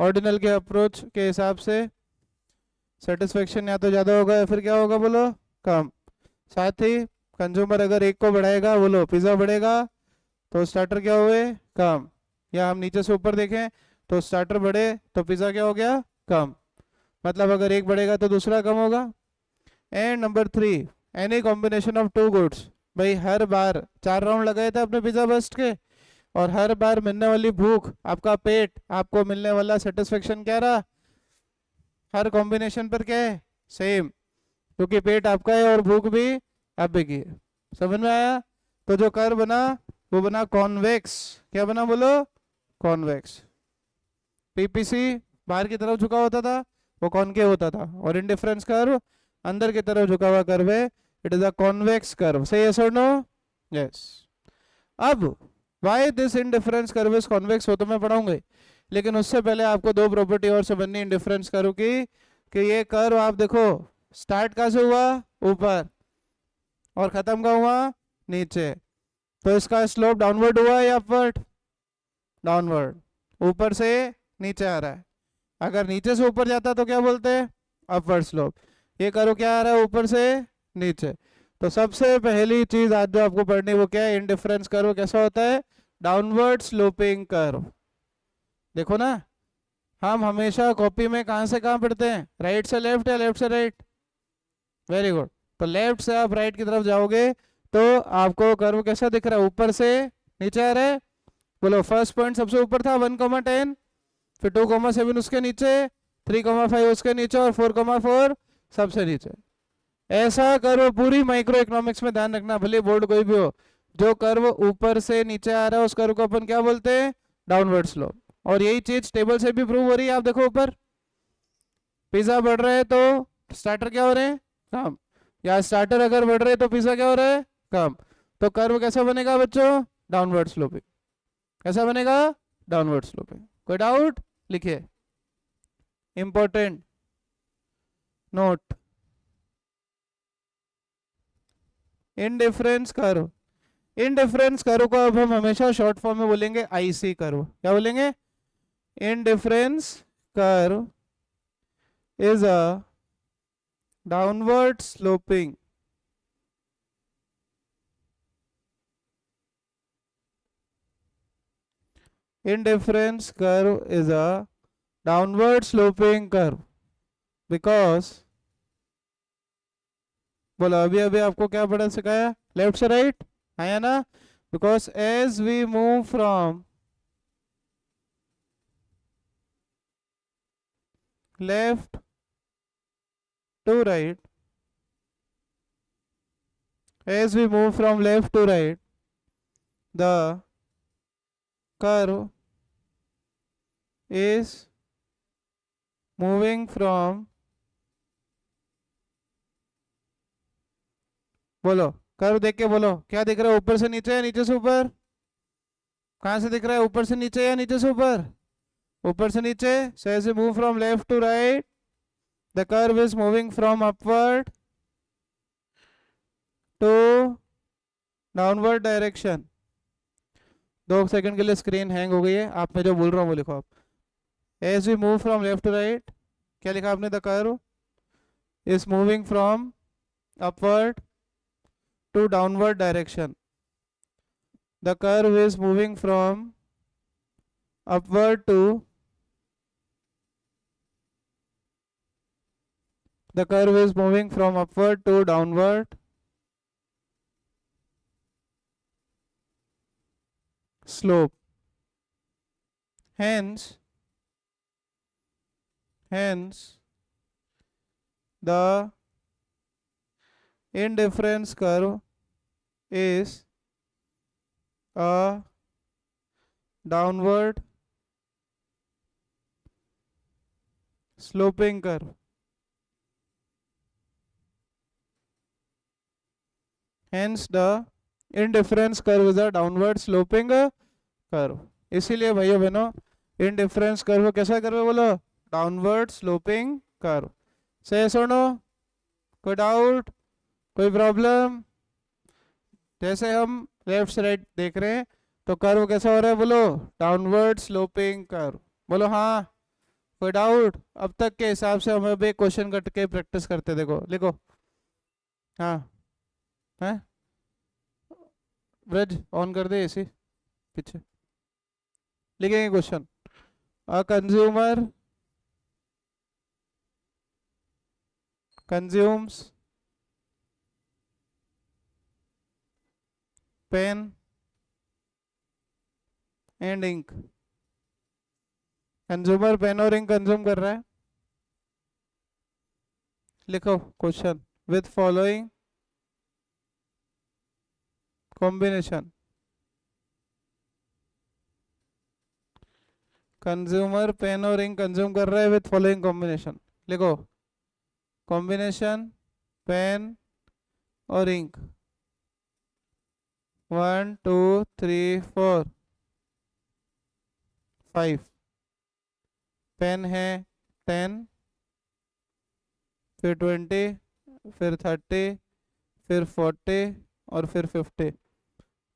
Ordinal के approach के हिसाब से सेटिस्फेक्शन या तो ज़्यादा होगा या फिर क्या होगा बोलो, कम। साथ ही कंज्यूमर अगर एक को बढ़ाएगा बोलो पिज़्ज़ा बढ़ेगा, तो स्टार्टर क्या हुए, कम। या हम नीचे से ऊपर देखें तो स्टार्टर बढ़े तो पिज़्ज़ा क्या हो गया, कम। मतलब अगर एक बढ़ेगा तो दूसरा कम होगा। And number 3, any combination of two goods. भाई हर बार 4 राउंड लगाए थे अपने पिज़्ज़ा बस्ट के, और हर बार मिलने वाली भूख, आपका पेट, आपको मिलने वाला सेटिस्फेक्शन क्या रहा, हर कॉम्बिनेशन पर क्या है, सेम। क्योंकि पेट आपका है और भूख भी आप की है। समझ में आया? तो जो कर्व बना वो बना कॉन्वेक्स। क्या बना बोलो, कॉन्वेक्स। पीपीसी बाहर की तरफ झुका होता था, वो कॉनकेव होता था, और इंडिफरेंस कर्व अंदर की तरफ झुका हुआ कर्व है, it is a convex curve. सही यस और नो? यस। अब why this indifference curve is convex वो तो मैं पढ़ाऊंगा, लेकिन उससे पहले आपको दो प्रॉपर्टी और से बननी इंडिफरेंस कर्व की, कि ये कर्व आप देखो स्टार्ट कहाँ से हुआ, ऊपर, और खत्म कहाँ हुआ, नीचे। तो इसका स्लोप डाउनवर्ड हुआ या अपवर्ड, डाउनवर्ड। ऊपर से नीचे आ रहा है। अगर नीचे से ऊपर जाता तो क्या बोलते हैं, अपवर्ड स्लोप। ये कर्व क्या आ रहा है, ऊपर से नीचे। तो सबसे पहली चीज आज जो आपको पढ़नी वो क्या है, इंडिफरेंस कर्व कैसा होता है, डाउनवर्ड स्लोपिंग कर्व। देखो ना, हम हमेशा कॉपी में कहां से कहां पढ़ते हैं, राइट से लेफ्ट या लेफ्ट से राइट। Very good. तो लेफ्ट से आप राइट की तरफ जाओगे तो आपको कर्व कैसा दिख रहा है, ऊपर से नीचे आ रहा है। बोलो फर्स्ट पॉइंट सबसे ऊपर था 1,10, फिर 2,7 उसके नीचे, 3,5 उसके नीचे, और 4,4 सबसे नीचे। ऐसा कर्व पूरी माइक्रो इकोनॉमिक्स में ध्यान रखना, भले बोर्ड कोई भी हो, जो कर्व ऊपर से नीचे आ रहा है उस कर्व को अपन क्या बोलते हैं, डाउनवर्ड स्लोप। और यही चीज टेबल से भी प्रूव हो रही है। आप देखो ऊपर पिज्जा बढ़ रहा है तो स्टार्टर क्या हो रहे हैं, कम। या स्टार्टर अगर बढ़ रहे हैं तो पिज्जा क्या हो रहा है, कम। तो कर्व कैसा बनेगा बच्चों, डाउनवर्ड स्लोपिंग। कैसा बनेगा, डाउनवर्ड स्लोपिंग। कोई डाउट, लिखिए। Important note, indifference curve. Indifference curve को अब हम हमेशा शॉर्ट फॉर्म में बोलेंगे आईसी कर्व। क्या बोलेंगे, indifference curve is a downward sloping indifference curve is a downward sloping curve because, बोलो अभी अभी आपको क्या पढ़ा सिखाया, लेफ्ट से राइट आया ना, because as we move from left to right, as we move from left to right, the curve is moving from, बोलो कर्व देख के बोलो क्या दिख रहा है, ऊपर से नीचे या नीचे से ऊपर, कहां से दिख रहा है, ऊपर से नीचे या नीचे से ऊपर, ऊपर से नीचे। So as we move from left to right, the curve is moving from upward to downward direction. 2 second के लिए स्क्रीन हैंग हो गई है, आप मैं जो बोल रहा हूँ वो लिखो आप। As we move from left to right, क्या लिखा आपने, the curve is moving from upward to downward direction. The curve is moving from upward to, the curve is moving from upward to downward slope. Hence the indifference curve is a downward sloping curve. Hence the indifference curve is a downward sloping curve. इसीलिए भाइयों बहनों indifference curve कैसा curve बोलो, downward sloping curve. सही सुनो, कोई doubt, कोई problem? जैसे हम लेफ्ट से राइट देख रहे हैं तो कर्व कैसा हो रहा है बोलो, डाउनवर्ड स्लोपिंग कर्व। बोलो हाँ, कोई डाउट? अब तक के हिसाब से हमें भी क्वेश्चन कट के प्रैक्टिस करते, देखो लिखो। हाँ है, ब्रज ऑन कर दे एसी पीछे। लिखेंगे question. A consumer consumes pen and ink. Consumer pen और इंक कंज्यूम कर रहा है। लिखो question with following combination. Consumer pen और इंक कंज्यूम कर रहा है विथ फॉलोइंग कॉम्बिनेशन। लिखो कॉम्बिनेशन पेन और इंक 1 2 3 4 5। पेन है 10, फिर 20, फिर 30, फिर 40 और फिर 50।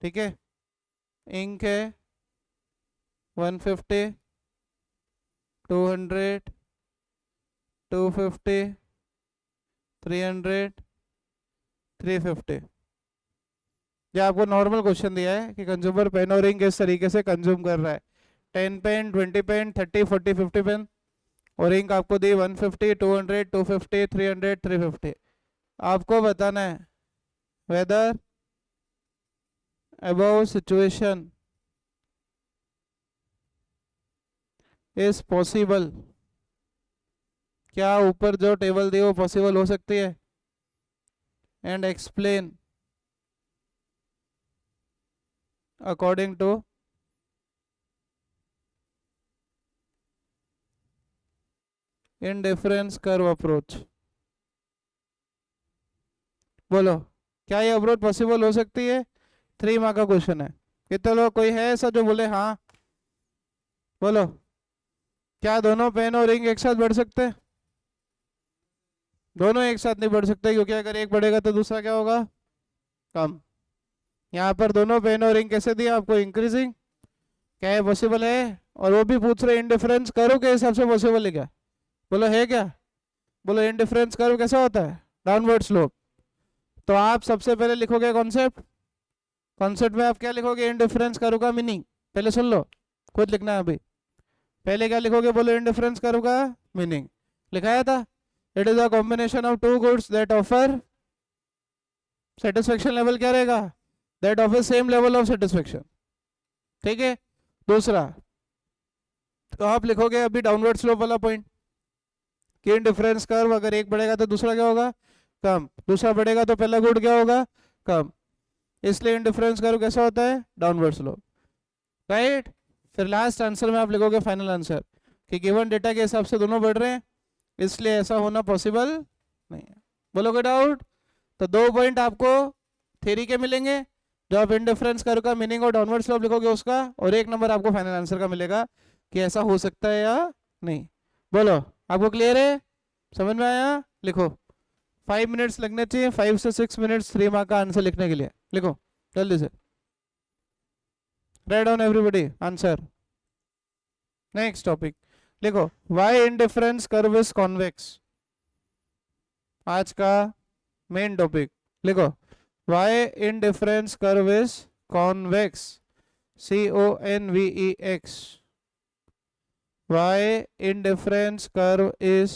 ठीक है। इंक है 150, 200, 250, 300, 350। ये आपको नॉर्मल क्वेश्चन दिया है कि कंज्यूमर पेन और इंक किस तरीके से कंज्यूम कर रहा है। 10 पेन, 20 पेन, 30, 40, 50 पेन और इंक आपको दी 150, 200, 250, 300, 350। आपको बताना है weather above situation is possible। क्या ऊपर जो टेबल दी वो पॉसिबल हो सकती है? And explain according to indifference curve approach. बोलो क्या ये अप्रोच पॉसिबल हो सकती है? 3 मार्क का क्वेश्चन है। कितने लोग कोई है ऐसा जो बोले हाँ? बोलो क्या दोनों पेन और इंक एक साथ बढ़ सकते हैं? दोनों एक साथ नहीं बढ़ सकते, क्योंकि अगर एक बढ़ेगा तो दूसरा क्या होगा? कम। यहाँ पर दोनों पेन और इंक कैसे दिया आपको? इंक्रीजिंग। क्या है पॉसिबल है? और वो भी पूछ रहे इंडिफरेंस कर्व के हिसाब से पॉसिबल है क्या? बोलो है क्या? बोलो इंडिफरेंस कर्व कैसा होता है? Downward slope. तो आप सबसे पहले लिखोगे कॉन्सेप्ट। कॉन्सेप्ट में आप क्या लिखोगे? इंडिफरेंस कर्व का मीनिंग। पहले सुन लो, खुद लिखना है अभी। पहले क्या लिखोगे? बोलो इंडिफरेंस कर्व का मीनिंग। लिखाया था it is a combination of two goods that offer satisfaction level. क्या रहेगा? That offer same level of satisfaction. ठीक है। दूसरा तो आप लिखोगे अभी डाउनवर्ड स्लोप वाला पॉइंट कि इंडिफरेंस कर्व अगर एक बढ़ेगा तो दूसरा क्या होगा? कम। दूसरा बढ़ेगा तो पहला गुड क्या होगा? कम। इसलिए इंडिफरेंस कर्व कैसा होता है? Downward slope. राइट। फिर लास्ट आंसर में आप लिखोगे फाइनल आंसर कि गिवन डेटा के हिसाब से दोनों बढ़ रहे हैं, इसलिए ऐसा होना पॉसिबल नहीं है। बोलोगे डाउट? तो 2 पॉइंट आपको थ्योरी के मिलेंगे, जो आप इंडिफरेंस कर्व का मीनिंग और डाउनवर्ड स्लोप लिखोगे उसका, और 1 नंबर आपको फाइनल आंसर का मिलेगा कि ऐसा हो सकता है या नहीं। बोलो आपको क्लियर है? समझ में आया? लिखो 5 मिनट्स लगने चाहिए, 5 से 6 मिनट्स 3 मार्क का आंसर लिखने के लिए। लिखो जल्दी से। Write down everybody answer. Next topic लिखो why indifference curve is convex. आज का मेन टॉपिक लिखो why indifference curve is convex. CONVEX। Why indifference curve is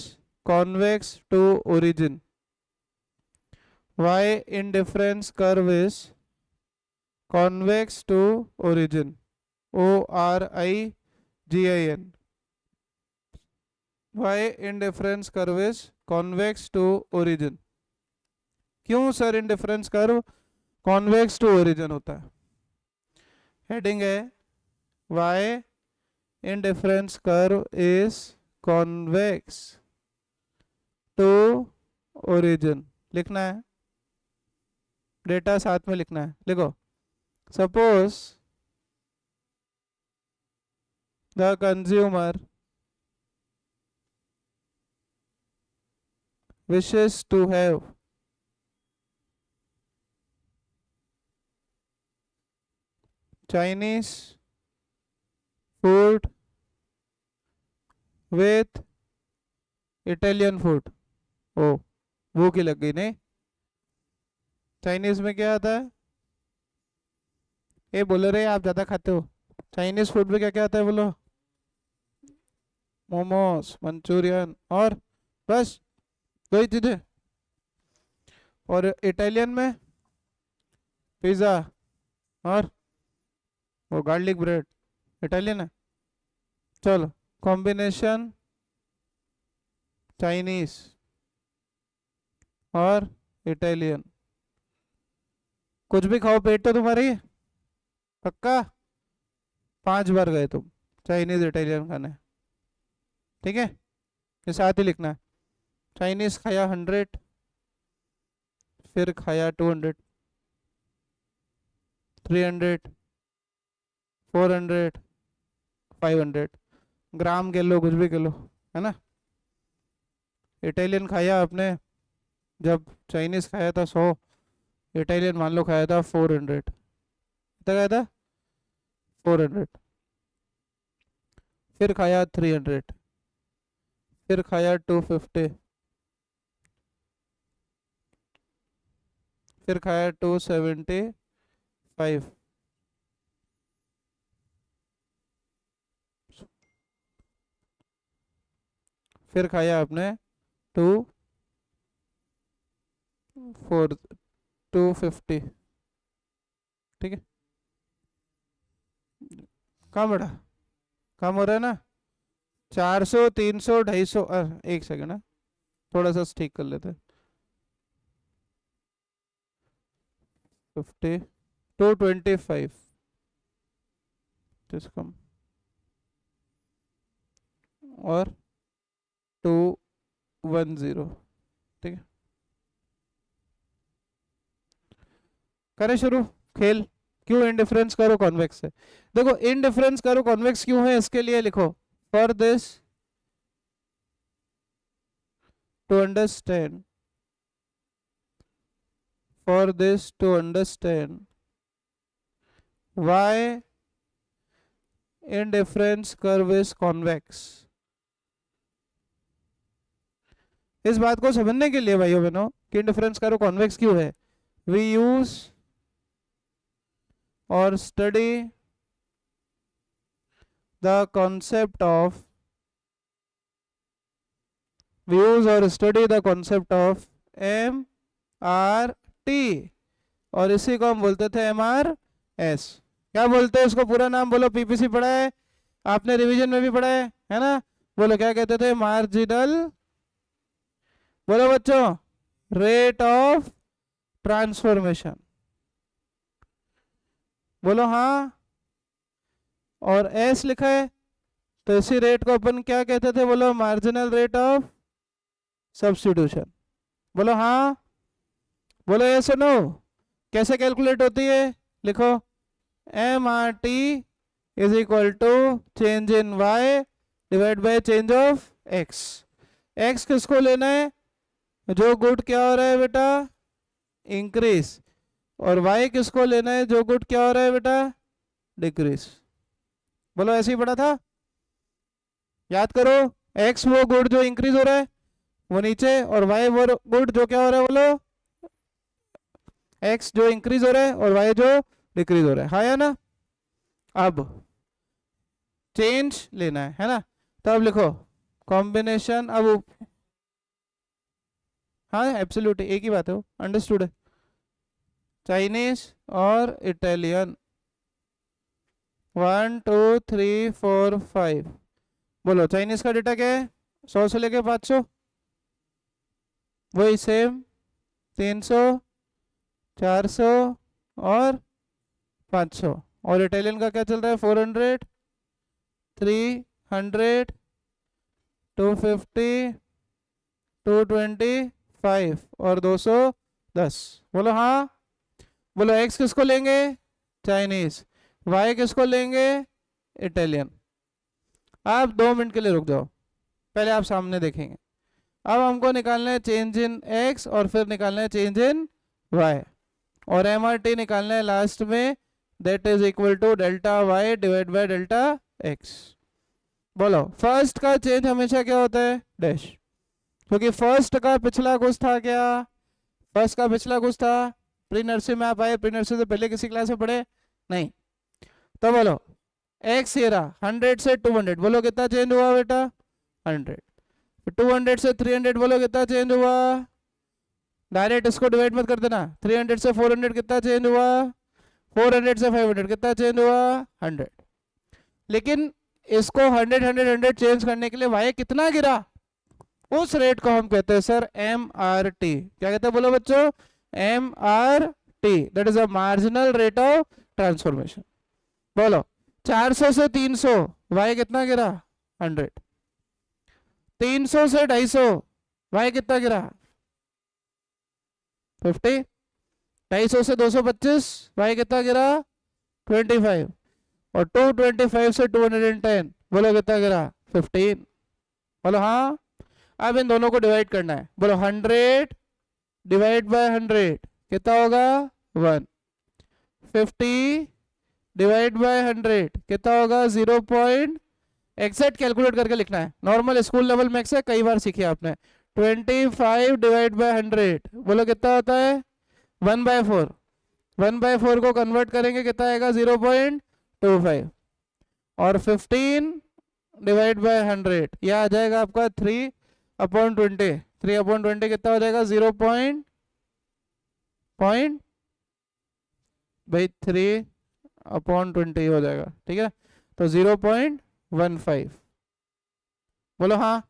convex to origin? Why indifference curve is convex to origin? ORIGIN. Why indifference curve is convex to origin? क्यों sir indifference curve convex to origin होता है? Heading है why indifference curve is convex to origin. लिखना है, data साथ में लिखना है। लिखो suppose the consumer wishes to have Chinese food with Italian food. ओ, भूख ही लग गई नहीं। चाइनीज में क्या आता है? ये बोलो रे, आप ज्यादा खाते हो। चाइनीज फूड में क्या क्या आता है बोलो? मोमोज, मंचूरियन, और बस दो ही चीजें। और इटालियन में पिज्ज़ा और वो गार्लिक ब्रेड, इटालियन है। चलो, कॉम्बिनेशन चाइनीज और इटालियन। कुछ भी खाओ, पेट तो तुम्हारी पक्का 5 बार गए तुम चाइनीज इटालियन खाने। ठीक है, ये साथ ही लिखना है। चाइनीज खाया 100, फिर खाया 200, 300, 400, 500 ग्राम के लो, कुछ भी किलो, है ना। इटालियन खाया आपने, जब चाइनीज खाया था 100, इटालियन मान लो खाया था 400। कितना खाया था? 400। फिर खाया 300, फिर खाया 250, फिर खाया 275, फिर खाया आपने 250। ठीक है, कम बढ़ा, कम हो रहा है ना। 400, 300, 250, एक सेकंड है, थोड़ा सा ठीक कर लेते हैं। 50, 225, कम, और 210। ठीक है, करें शुरू खेल। क्यों इंडिफरेंस करो कॉन्वेक्स है? देखो, इंडिफरेंस करो कॉन्वेक्स क्यों है, इसके लिए लिखो, for this to understand, for this to understand why indifference curve is convex। इस बात को समझने के लिए भाइयों बहनों कि इंडिफरेंस कर्व कॉन्वेक्स क्यों है, we use or study the concept of MRT, और इसी को हम बोलते थे MRS। क्या बोलते हैं उसको, पूरा नाम बोलो, पीपीसी पढ़ा है आपने, रिवीजन में भी पढ़ा है ना। बोलो क्या कहते थे? मार्जिनल, बोलो बच्चों, रेट ऑफ ट्रांसफॉर्मेशन। बोलो हाँ, और एस लिखा है, तो इसी रेट को अपन क्या कहते थे? बोलो मार्जिनल रेट ऑफ सब्स्टिट्यूशन। बोलो हाँ, बोलो ये सुनो, कैसे कैलकुलेट होती है? लिखो, M R T is equal to change in Y divide by change of X. X किसको लेना है? जो गुड क्या हो रहा है बेटा? इंक्रीज। और वाई किसको लेना है? जो गुड क्या हो रहा है बेटा? डिक्रीज। बोलो ऐसे ही पढ़ा था, याद करो। एक्स वो गुड जो इंक्रीज हो रहा है वो नीचे, और वाई वो गुड जो क्या हो रहा है? बोलो, एक्स जो इंक्रीज हो रहा है और वाई जो डिक्रीज हो रहा है, हाँ या ना। अब चेंज लेना है ना, तो अब लिखो कॉम्बिनेशन। अब हाँ, एब्सोल्यूट एक ही बात है, वो अंडरस्टूड है। चाइनीज और इटालियन, 1 2 3 4 5। बोलो चाइनीज का डेटा क्या है? 100 से लेके 500, वही सेम 300, 400 और 500। और इटालियन का क्या चल रहा है? 400, 300, 250, 225 और 210। बोलो हाँ। बोलो एक्स किसको लेंगे? चाइनीज। वाई किसको लेंगे? इटालियन। आप 2 मिनट के लिए रुक जाओ, पहले आप सामने देखेंगे। अब हमको निकालना है चेंज इन एक्स और फिर निकालना है चेंज इन वाई, और एम आर टी निकालना है लास्ट में, that is equal to delta Y divide by delta X. बोलो फर्स्ट का चेंज हमेशा क्या होता है, डैश, क्योंकि फर्स्ट का पिछला कुछ था क्या, फर्स्ट का पिछला कुछ था, प्री नर्सरी में आप आए, प्री नर्सरी से पहले किसी क्लास में पढ़े नहीं, तो बोलो एक्स ये रहा 100 से 200, बोलो कितना चेंज हुआ बेटा 100, 200 से 300 बोलो कितना चेंज हुआ, डायरेक्ट इसको डिवाइड मत कर देना, 300 से 400 कितना चेंज हुआ, 400 से 500 कितना चेंज हुआ 100, लेकिन इसको 100 100 100 चेंज करने के लिए वाई कितना गिरा, उस रेट को हम कहते हैं सर एम आर टी, क्या कहते हैं बोलो बच्चों, M R T, that is a marginal rate of transformation. बोलो 400 से 300 वाई कितना गिरा 100, 300 से 250 वाई कितना गिरा 50, 250 से 225 वाई कितना गिरा 25, और 225 से 210 बोलो कितना गिरा 15, बोलो हाँ। अब इन दोनों को डिवाइड करना है, बोलो 100 डिवाइड बाय 100 कितना होगा 1, 50 डिवाइड बाय 100 कितना होगा 0. एग्जैक्ट कैलकुलेट करके लिखना है, नॉर्मल स्कूल लेवल में से कई बार सीखे आपने। 25 डिवाइड बाय 100 बोलो कितना होता है 1/4, 1/4 को कन्वर्ट करेंगे कितना आएगा 0.25, और 15 डिवाइड बाय 100 यह आ जाएगा आपका 3/20, 3/20 कितना हो जाएगा 0. भाई 3/20 हो जाएगा, ठीक है, तो 0.15, बोलो हाँ।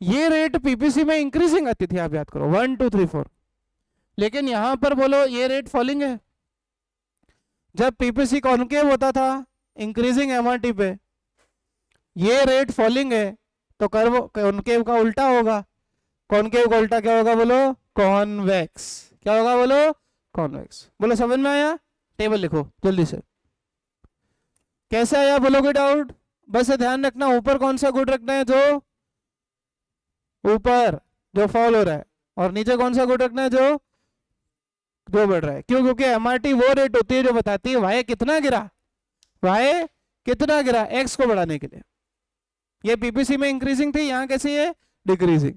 ये रेट पीपीसी में इंक्रीजिंग आती थी, आप याद करो 1 2 3 4, लेकिन यहां पर बोलो ये रेट फॉलिंग है। जब पीपीसी कॉन्केव होता था इंक्रीजिंग एमआरटी पे, ये रेट फॉलिंग है, तो कर्व कॉन्केव का उल्टा होगा, कॉन्केव का उल्टा क्या होगा बोलो कॉन्वेक्स, क्या होगा बोलो कॉन्वेक्स। बोलो समझ में आया, टेबल लिखो जल्दी से, कैसे आया बोलोगे डाउट, बस ध्यान रखना ऊपर कौन सा गुड रखना है, जो ऊपर जो फॉल हो रहा है, और नीचे कौन सा गुड रखना है जो बढ़ रहा है। क्यों, क्योंकि एमआरटी वो रेट होती है जो बताती है वाई कितना गिरा, वाई कितना गिरा एक्स को बढ़ाने के लिए। ये पीपीसी में इंक्रीजिंग थी, यहाँ कैसी है डिक्रीजिंग।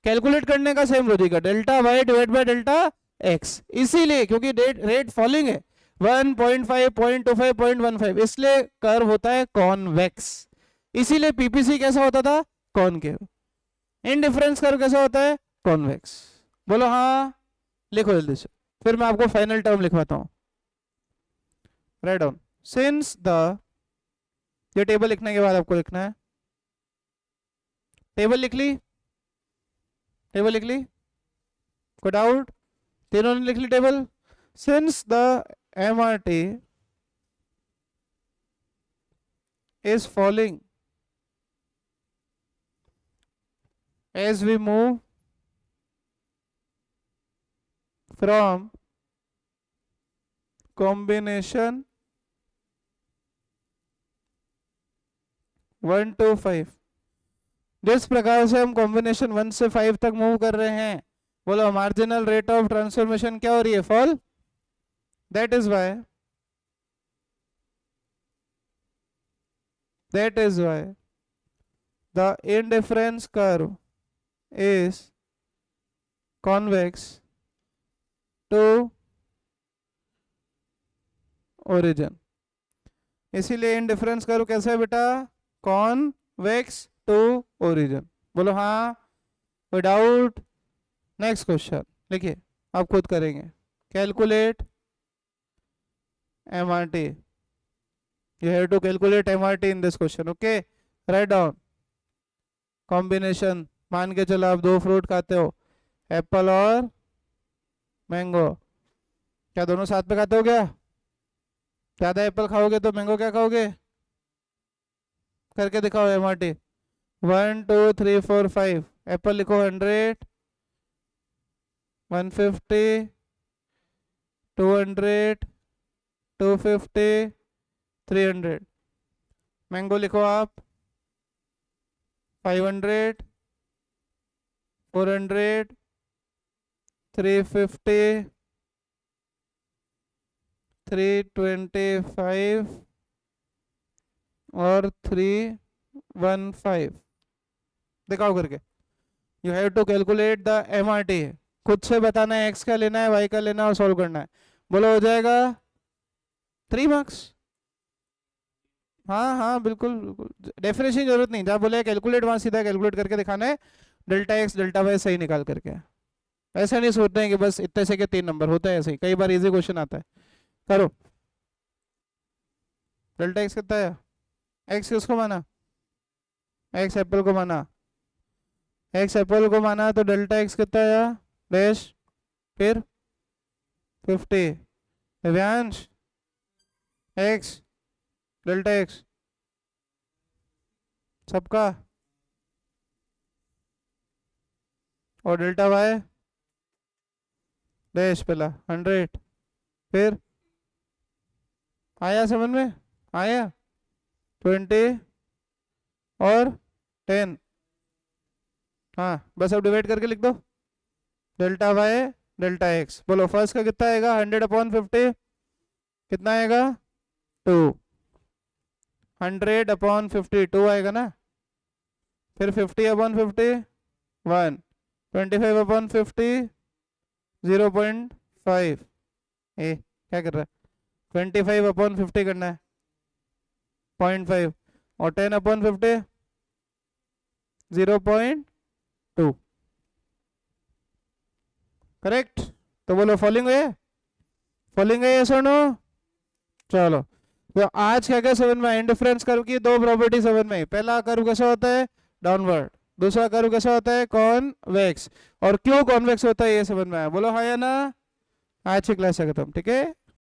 कैलकुलेट करने का सेम लॉजिक है, delta Y divide by delta X, इसीलिए क्योंकि रेट फॉलिंग है 1.5 0.25 0.15, इसलिए कर्व होता है कॉन्वेक्स, इसीलिए पीपीसी कैसा होता था कॉनकेव, इनडिफरेंस कर्व कैसा होता है कॉन्वेक्स। बोलो हाँ, लिखो जल्दी से, फिर मैं आपको फाइनल टर्म लिखवाता हूं। राइट डाउन सिंस द, ये टेबल लिखने के बाद आपको लिखना है, टेबल लिख ली, टेबल लिख ली, कोई डाउट, तीनों ने लिख ली table. Since the MRT is falling as we move from combination 1 to 5, जिस प्रकार से हम कॉम्बिनेशन 1 से 5 तक मूव कर रहे हैं, बोलो मार्जिनल रेट ऑफ ट्रांसफॉर्मेशन क्या हो रही है fall, that is why the indifference curve is convex to origin। इसीलिए इंडिफरेंस कर्व कैसा है बेटा कॉन्वेक्स टू ओरिजिन। बोलो हाँ, कोई डाउट। नेक्स्ट क्वेश्चन लिखिए, आप खुद करेंगे, calculate MRT, you have to calculate MRT in this question, okay? Write down combination, मान के चलो आप 2 फ्रूट खाते हो, एप्पल और मैंगो, क्या दोनों साथ में खाते हो क्या, ज्यादा एप्पल खाओगे तो मैंगो क्या खाओगे, करके दिखाओ एमआरटी। 1 2 3 4 5, एप्पल लिखो 100 150 200 250 300, मैंगो लिखो आप 500 400 350 325 और 3 15 दिखाओ करके। You have to calculate the MRT, खुद से बताना है x का लेना है y का लेना है और सॉल्व करना है। बोलो हो जाएगा 3 मार्क्स। हाँ हाँ बिल्कुल बिल्कुल, डेफिनेशन की जरूरत नहीं, जहाँ बोले कैलकुलेट वहाँ सीधा कैलकुलेट करके दिखाना है, डेल्टा x डेल्टा y सही निकाल करके। ऐसा नहीं सोचते हैं कि बस इतने से के 3 नंबर, होता है ऐसे ही, कई बार इजी क्वेश्चन आता है। करो। डेल्टा x कितना है, x किसको माना, x एप्पल को माना, x एप्पल को माना तो डेल्टा x कितना है डैश, फिर 50 दिव्यांश x डेल्टा x सबका, और डेल्टा y डैश पहला 100, फिर आया समझ में, आया 20 और 10। हाँ बस अब डिवाइड करके लिख दो, डेल्टा वाई डेल्टा एक्स। बोलो फर्स्ट का कितना आएगा 100/50, कितना आएगा 2, 100/50 2 आएगा ना, फिर 50/50 1, 25/50 0.5, ए क्या कर रहा है, 25/50 करना है 0.5, और 10/50 0.2, करेक्ट। तो बोलो फॉलोइंग है, फॉलोइंग है यस और नो। चलो तो आज क्या क्या समझ में आया, इंडिफरेंस कर्व की दो प्रॉपर्टी समझ में आई। पहला कर्व कैसा होता है डाउनवर्ड, दूसरा कर्व कैसा होता है कॉन्वेक्स, और क्यों कॉन्वेक्स होता है ये समझ में आया। बोलो हाँ या ना। आज की क्लास खत्म, ठीक है।